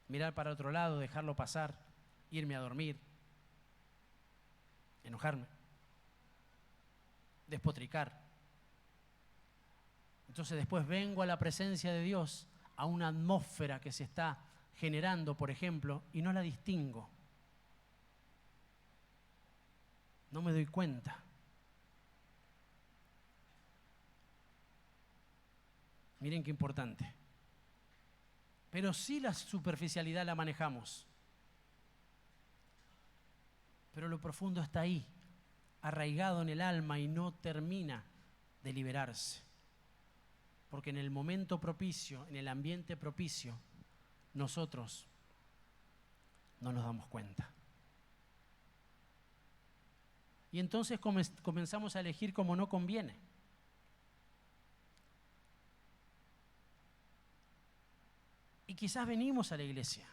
Mirar para otro lado, dejarlo pasar, irme a dormir, enojarme, despotricar. Entonces después vengo a la presencia de Dios, a una atmósfera que se está generando, por ejemplo, y no la distingo. No me doy cuenta. Miren qué importante. Pero sí la superficialidad la manejamos. Pero lo profundo está ahí, arraigado en el alma y no termina de liberarse. Porque en el momento propicio, en el ambiente propicio, nosotros no nos damos cuenta. Y entonces comenzamos a elegir como no conviene. Y quizás venimos a la iglesia.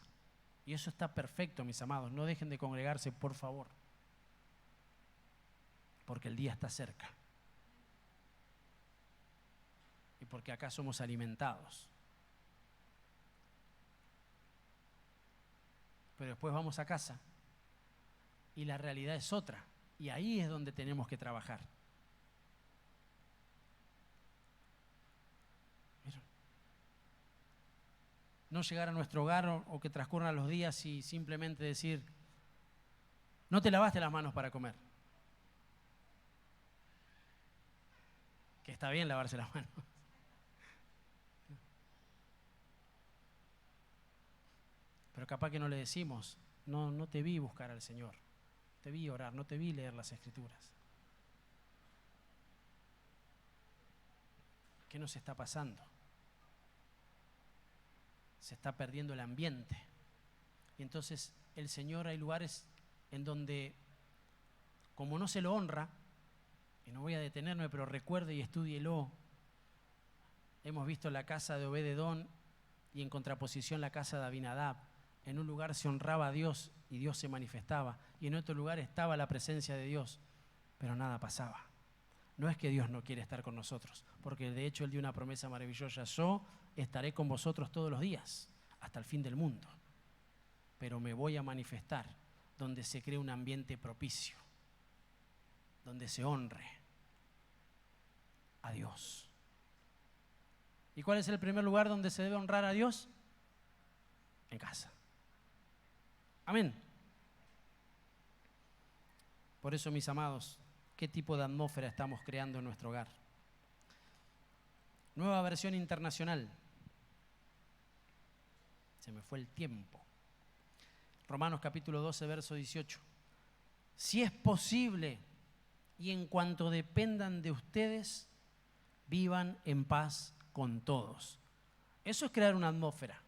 Y eso está perfecto, mis amados. No dejen de congregarse, por favor. Porque el día está cerca. Y porque acá somos alimentados. Pero después vamos a casa y la realidad es otra. Y ahí es donde tenemos que trabajar. ¿Vieron? No llegar a nuestro hogar o que transcurran los días y simplemente decir, no te lavaste las manos para comer. Que está bien lavarse las manos. Pero capaz que no le decimos, no te vi buscar al Señor, te vi orar, no te vi leer las Escrituras. ¿Qué nos está pasando? Se está perdiendo el ambiente. Y entonces el Señor, hay lugares en donde, como no se lo honra, y no voy a detenerme, pero recuerde y estúdielo, hemos visto la casa de Obed-Edom y en contraposición la casa de Abinadab. En un lugar se honraba a Dios y Dios se manifestaba, y en otro lugar estaba la presencia de Dios, pero nada pasaba. No es que Dios no quiere estar con nosotros, porque de hecho Él dio una promesa maravillosa: yo estaré con vosotros todos los días, hasta el fin del mundo, pero me voy a manifestar donde se cree un ambiente propicio, donde se honre a Dios. ¿Y cuál es el primer lugar donde se debe honrar a Dios? En casa. Amén. Por eso, mis amados, ¿qué tipo de atmósfera estamos creando en nuestro hogar? Nueva versión internacional. Se me fue el tiempo. Romanos capítulo 12, verso 18. Si es posible y en cuanto dependan de ustedes, vivan en paz con todos. Eso es crear una atmósfera.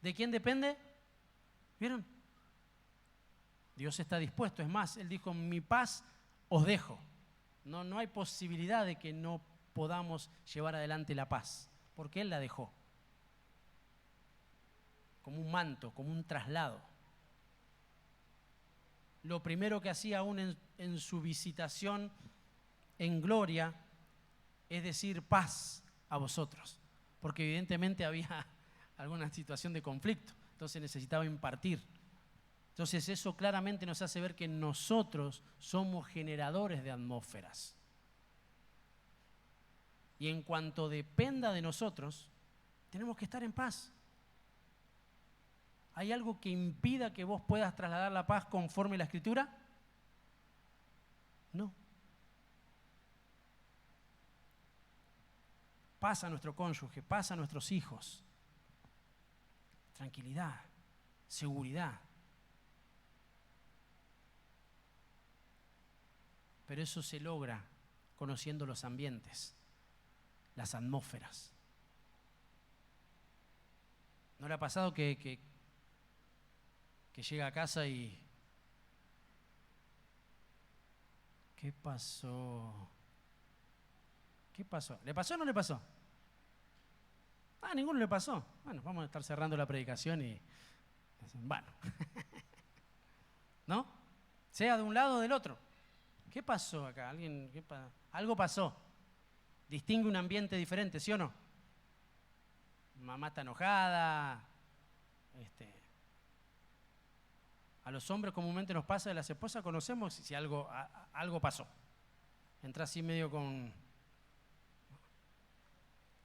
¿De quién depende? ¿Vieron? Dios está dispuesto. Es más, Él dijo, mi paz os dejo. No hay posibilidad de que no podamos llevar adelante la paz, porque Él la dejó. Como un manto, como un traslado. Lo primero que hacía aún en su visitación en gloria es decir paz a vosotros, porque evidentemente había alguna situación de conflicto, entonces necesitaba impartir. Entonces eso claramente nos hace ver que nosotros somos generadores de atmósferas. Y en cuanto dependa de nosotros, tenemos que estar en paz. ¿Hay algo que impida que vos puedas trasladar la paz conforme a la Escritura? No. Paz a nuestro cónyuge, paz a nuestros hijos. Tranquilidad, seguridad. Pero eso se logra conociendo los ambientes, las atmósferas. ¿No le ha pasado que llega a casa y... ¿Qué pasó? ¿Qué pasó? ¿Le pasó o no le pasó? Ah, ninguno le pasó. Bueno, vamos a estar cerrando la predicación y... Bueno. ¿No? Sea de un lado o del otro. ¿Qué pasó acá? Algo pasó. Distingue un ambiente diferente, ¿sí o no? Mamá está enojada. A los hombres comúnmente nos pasa, de las esposas conocemos si algo pasó. Entra así medio con...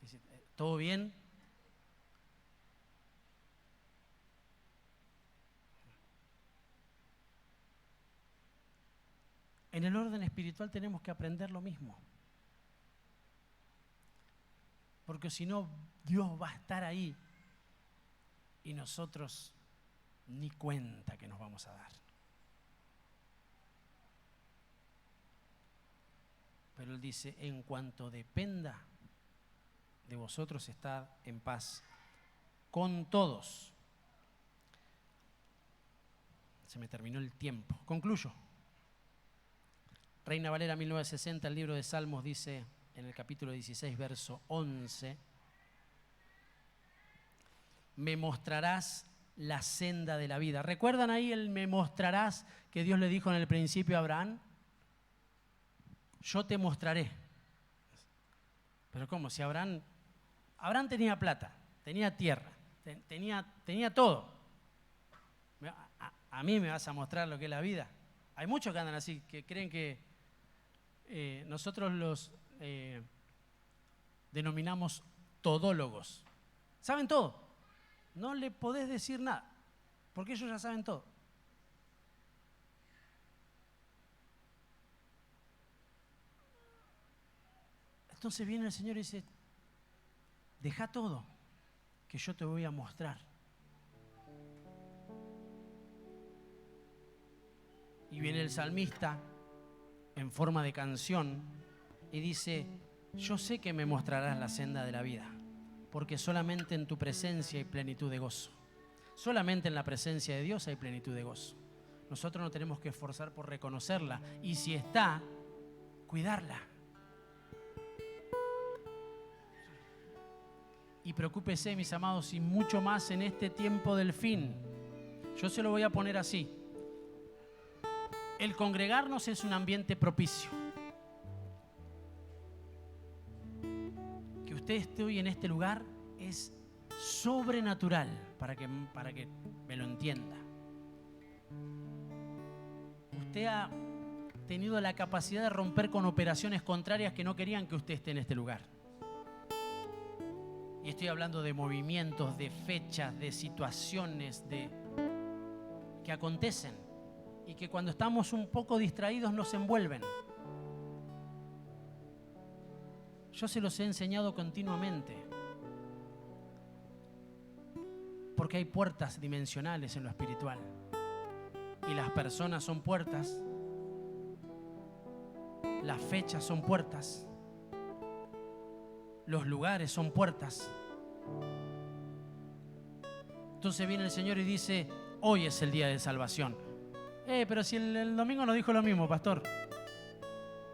Dice, ¿todo bien? En el orden espiritual tenemos que aprender lo mismo. Porque si no, Dios va a estar ahí y nosotros ni cuenta que nos vamos a dar. Pero Él dice, en cuanto dependa de vosotros, estad en paz con todos. Se me terminó el tiempo. Concluyo. Reina Valera 1960, el libro de Salmos dice en el capítulo 16, verso 11, me mostrarás la senda de la vida. ¿Recuerdan ahí el me mostrarás que Dios le dijo en el principio a Abraham? Yo te mostraré. Pero ¿cómo? Si Abraham tenía plata, tenía tierra, tenía todo. A mí me vas a mostrar lo que es la vida. Hay muchos que andan así, que creen que nosotros los denominamos todólogos. ¿Saben todo? No le podés decir nada, porque ellos ya saben todo. Entonces viene el Señor y dice, deja todo, que yo te voy a mostrar. Y viene el salmista en forma de canción y dice, yo sé que me mostrarás la senda de la vida, porque solamente en tu presencia hay plenitud de gozo. Solamente en la presencia de Dios hay plenitud de gozo. Nosotros nos tenemos que esforzar por reconocerla y si está, cuidarla. Y preocúpese, mis amados, y mucho más en este tiempo del fin. Yo se lo voy a poner así. El congregarnos es un ambiente propicio. Que usted esté hoy en este lugar es sobrenatural, para que me lo entienda. Usted ha tenido la capacidad de romper con operaciones contrarias que no querían que usted esté en este lugar. Y estoy hablando de movimientos, de fechas, de situaciones que acontecen y que cuando estamos un poco distraídos nos envuelven. Yo se los he enseñado continuamente. Porque hay puertas dimensionales en lo espiritual. Y las personas son puertas. Las fechas son puertas. Los lugares son puertas. Entonces viene el Señor y dice, hoy es el día de salvación. Pero si el domingo nos dijo lo mismo, pastor.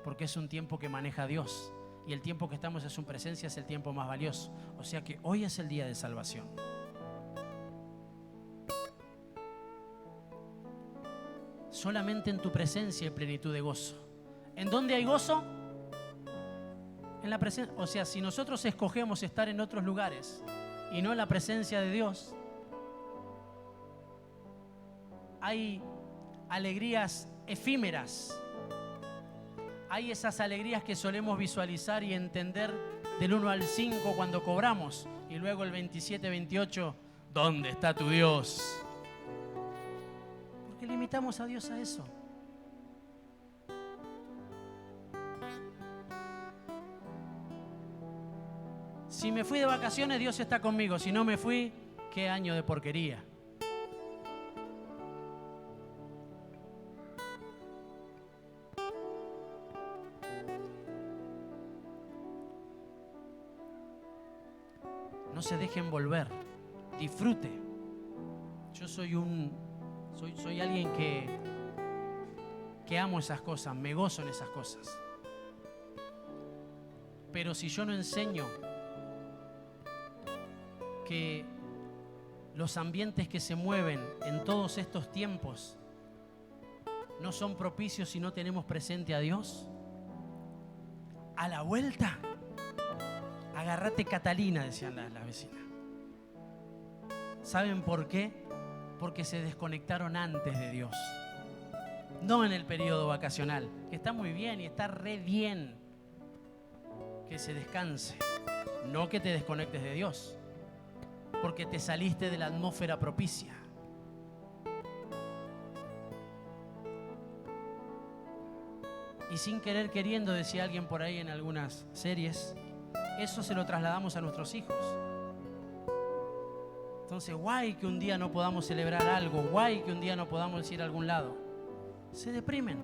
Porque es un tiempo que maneja Dios. Y el tiempo que estamos en su presencia es el tiempo más valioso. O sea que hoy es el día de salvación. Solamente en tu presencia hay plenitud de gozo. ¿En dónde hay gozo? En la presencia. O sea, si nosotros escogemos estar en otros lugares y no en la presencia de Dios, hay alegrías efímeras. Hay esas alegrías que solemos visualizar y entender del 1 al 5 cuando cobramos. Y luego el 27, 28, ¿dónde está tu Dios? Porque limitamos a Dios a eso. Si me fui de vacaciones, Dios está conmigo. Si no me fui, qué año de porquería. No se dejen envolver, disfrute. Yo soy alguien que amo esas cosas, me gozo en esas cosas. Pero si yo no enseño que los ambientes que se mueven en todos estos tiempos no son propicios si no tenemos presente a Dios, a la vuelta, agárrate Catalina, decían las vecinas. ¿Saben por qué? Porque se desconectaron antes de Dios. No en el periodo vacacional, que está muy bien y está re bien que se descanse. No que te desconectes de Dios, porque te saliste de la atmósfera propicia. Y sin querer queriendo, decía alguien por ahí en algunas series, eso se lo trasladamos a nuestros hijos. Entonces, guay que un día no podamos celebrar algo, guay que un día no podamos ir a algún lado. Se deprimen.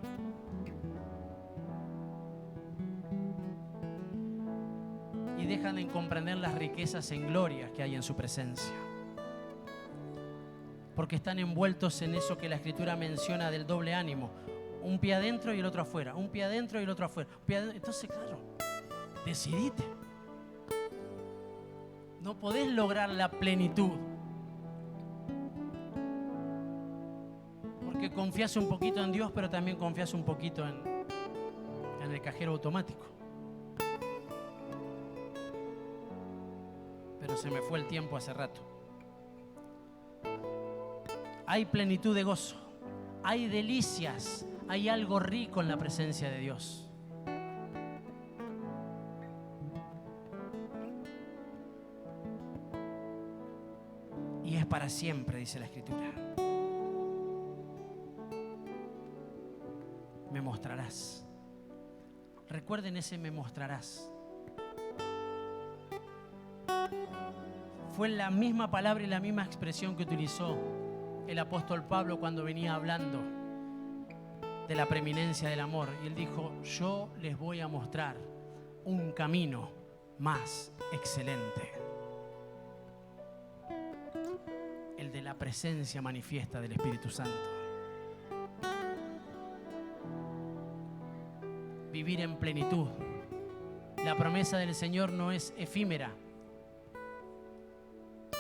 Y dejan de comprender las riquezas en gloria que hay en su presencia. Porque están envueltos en eso que la Escritura menciona del doble ánimo. Un pie adentro y el otro afuera. Un pie adentro y el otro afuera. Entonces, claro, decidite. No podés lograr la plenitud. Porque confías un poquito en Dios, pero también confías un poquito en el cajero automático. Pero se me fue el tiempo hace rato. Hay plenitud de gozo. Hay delicias. Hay algo rico en la presencia de Dios. Y es para siempre, dice la Escritura. Me mostrarás. Recuerden ese me mostrarás. Fue la misma palabra y la misma expresión que utilizó el apóstol Pablo cuando venía hablando de la preeminencia del amor. Y él dijo, yo les voy a mostrar un camino más excelente. El de la presencia manifiesta del Espíritu Santo. Vivir en plenitud. La promesa del Señor no es efímera.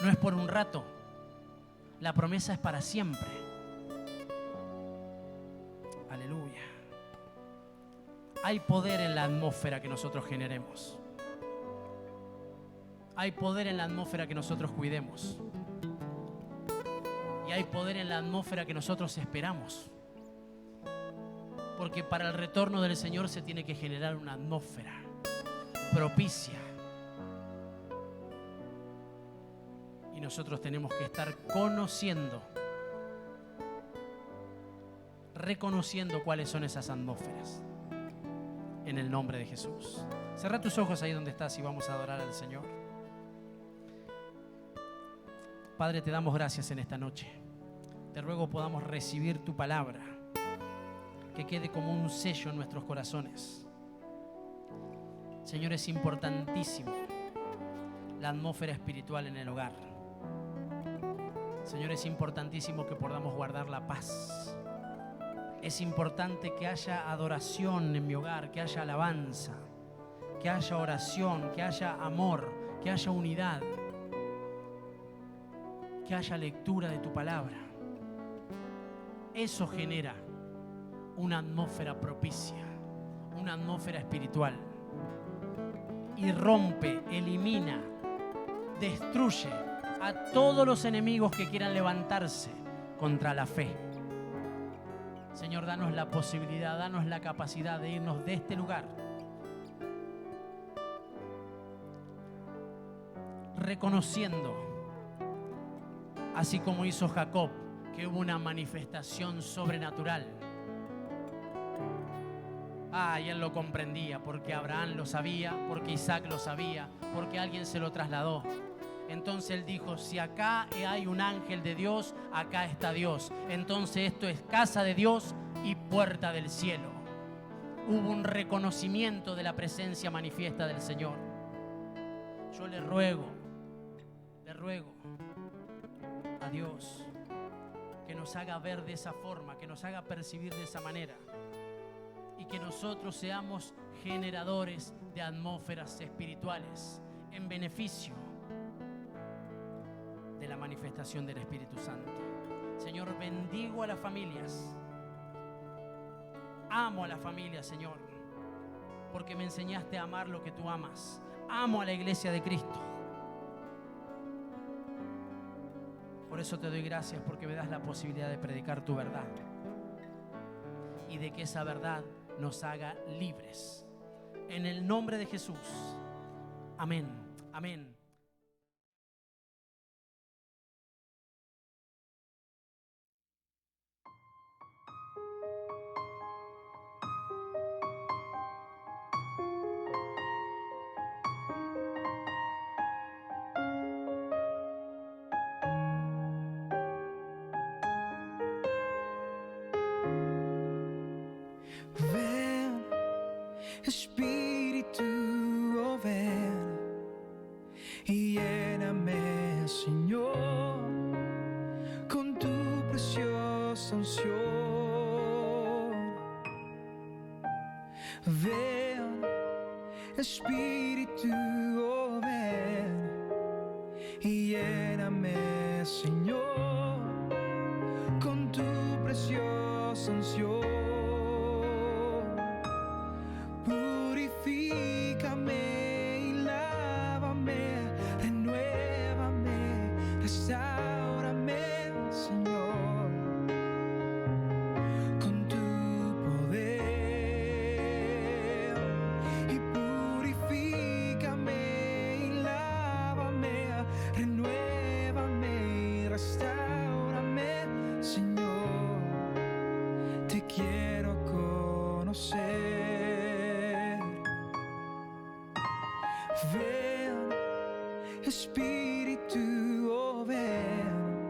No es por un rato. La promesa es para siempre. Aleluya. Hay poder en la atmósfera que nosotros generemos. Hay poder en la atmósfera que nosotros cuidemos. Y hay poder en la atmósfera que nosotros esperamos. Porque para el retorno del Señor se tiene que generar una atmósfera propicia. Y nosotros tenemos que estar conociendo, reconociendo cuáles son esas atmósferas. En el nombre de Jesús. Cerrá tus ojos ahí donde estás y vamos a adorar al Señor. Padre, te damos gracias en esta noche. Te ruego podamos recibir tu palabra, que quede como un sello en nuestros corazones. Señor, es importantísimo la atmósfera espiritual en el hogar. Señor, es importantísimo que podamos guardar la paz. Es importante que haya adoración en mi hogar, que haya alabanza, que haya oración, que haya amor, que haya unidad, que haya lectura de tu palabra. Eso genera una atmósfera propicia, una atmósfera espiritual. Y rompe, elimina, destruye a todos los enemigos que quieran levantarse contra la fe. Señor, danos la posibilidad, danos la capacidad de irnos de este lugar reconociendo, así como hizo Jacob, que hubo una manifestación sobrenatural. Y él lo comprendía, porque Abraham lo sabía, porque Isaac lo sabía, porque alguien se lo trasladó. Entonces él dijo, si acá hay un ángel de Dios, acá está Dios. Entonces esto es casa de Dios y puerta del cielo. Hubo un reconocimiento de la presencia manifiesta del Señor. Yo le ruego a Dios que nos haga ver de esa forma, que nos haga percibir de esa manera, y que nosotros seamos generadores de atmósferas espirituales en beneficio de la manifestación del Espíritu Santo. Señor, bendigo a las familias. Amo a las familias, Señor, porque me enseñaste a amar lo que tú amas. Amo a la iglesia de Cristo. Por eso te doy gracias, porque me das la posibilidad de predicar tu verdad y de que esa verdad nos haga libres. En el nombre de Jesús. Amén. Amén. Ven, Espíritu, oh ven, y lléname, Señor, con tu preciosa unción. Ven, Espíritu, oh ven, y lléname, Señor, con tu preciosa unción. Purifícame y lávame, renuévame, restáurame, Señor, con tu poder. Y purifícame y lávame, renuévame y restáurame, Señor. Te quiero conocer. Ven, Espíritu, oh ven,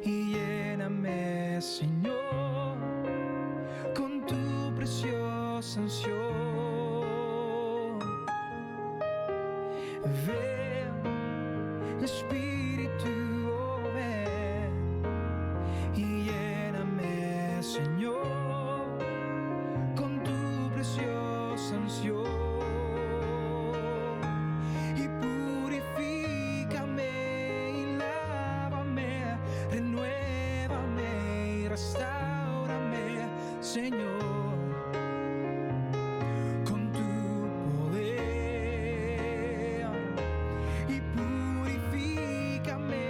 y lléname, Señor, con tu preciosa unción. Ven, Espíritu, oh ven, y lléname, Señor, con tu preciosa unción. Y purifícame y lávame, renuévame y restáurame, Señor, con tu poder. Y purifícame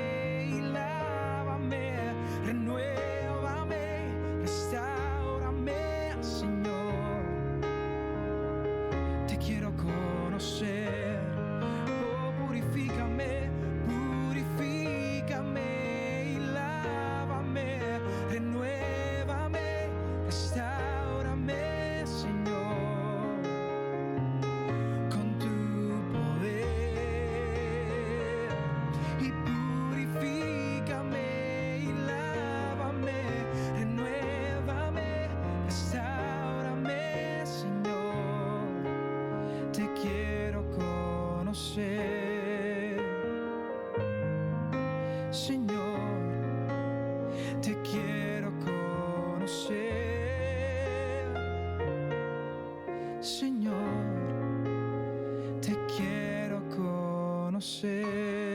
conocer.